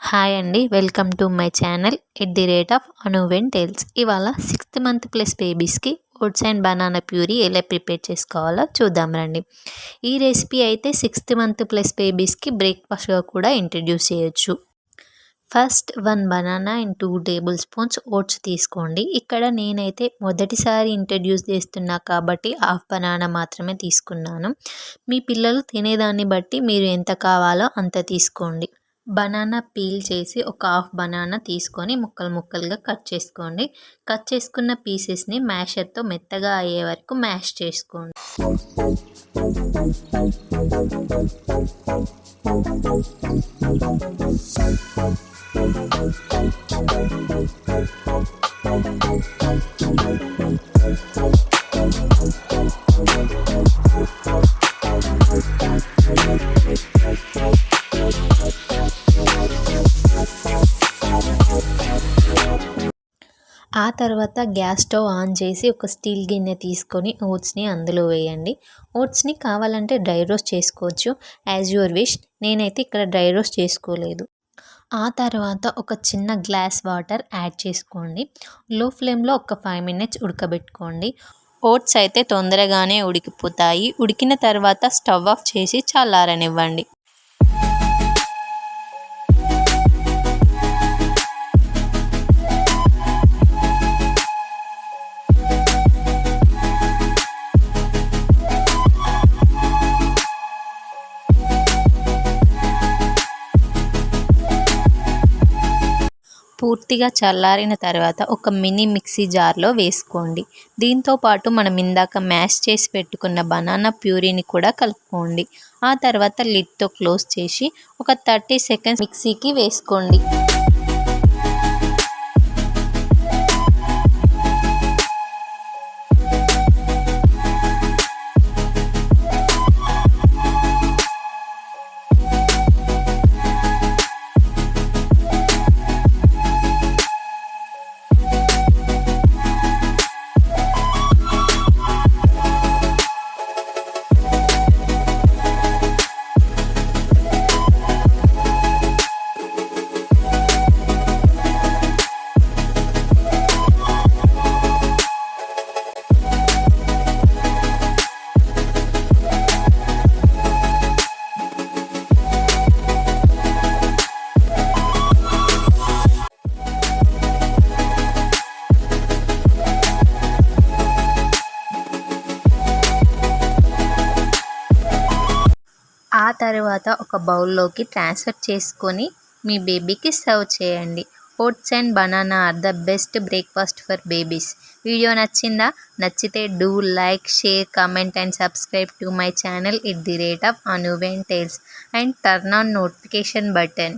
Hi అండి. Welcome to my channel at the rate of Anuven Tales. ఇవాళ 6th month plus బేబీస్కి oats and banana puree ఎలా prepare చేసుకోవాలో చూద్దాం రండి. ఈ రెసిపీ అయితే 6th మంత్ ప్లస్ బేబీస్కి బ్రేక్ఫాస్ట్గా కూడా ఇంట్రడ్యూస్ చేయొచ్చు. First 1 banana and 2 tablespoons oats తీసుకోండి. ఇక్కడ నేనైతే మొదటిసారి ఇంట్రడ్యూస్ చేస్తున్నా కాబట్టి హాఫ్ బనానా మాత్రమే తీసుకున్నాను. మీ పిల్లలు తినేదాన్ని బట్టి మీరు ఎంత కావాలో అంత తీసుకోండి. బనానా పీల్ చేసి ఒక హాఫ్ బనానా తీసుకొని ముక్కలు ముక్కలుగా కట్ చేసుకోండి. కట్ చేసుకున్న పీసెస్ని మ్యాషర్తో మెత్తగా అయ్యే వరకు మ్యాష్ చేసుకోండి. ఆ తర్వాత గ్యాస్ స్టవ్ ఆన్ చేసి ఒక స్టీల్ గిన్నె తీసుకొని ఓట్స్ని అందులో వేయండి. ఓట్స్ని కావాలంటే డ్రై రోస్ట్ చేసుకోవచ్చు, యాజ్ యువర్ విష్. నేనైతే ఇక్కడ డ్రై రోస్ట్ చేసుకోలేదు. ఆ తర్వాత ఒక చిన్న గ్లాస్ వాటర్ యాడ్ చేసుకోండి. లో ఫ్లేమ్లో ఒక 5 minutes ఉడకబెట్టుకోండి. ఓట్స్ అయితే తొందరగానే ఉడికిపోతాయి. ఉడికిన తర్వాత స్టవ్ ఆఫ్ చేసి చల్లారనివ్వండి. పూర్తిగా చల్లారిన తర్వాత ఒక మినీ మిక్సీ జార్లో వేసుకోండి. దీంతో పాటు మనం ఇందాక మ్యాష్ చేసి పెట్టుకున్న బనానా ప్యూరీని కూడా కలుపుకోండి. ఆ తర్వాత లిడ్తో క్లోజ్ చేసి ఒక 30 seconds మిక్సీకి వేసుకోండి. ఆ తర్వాత ఒక బౌల్లోకి ట్రాన్స్ఫర్ చేసుకొని మీ బేబీకి సర్వ్ చేయండి. Oats and banana are the best breakfast for babies. Video నచ్చిందా? నచ్చితే do like, share, comment and subscribe to my channel at the rate of Anuven Tales and turn on notification button.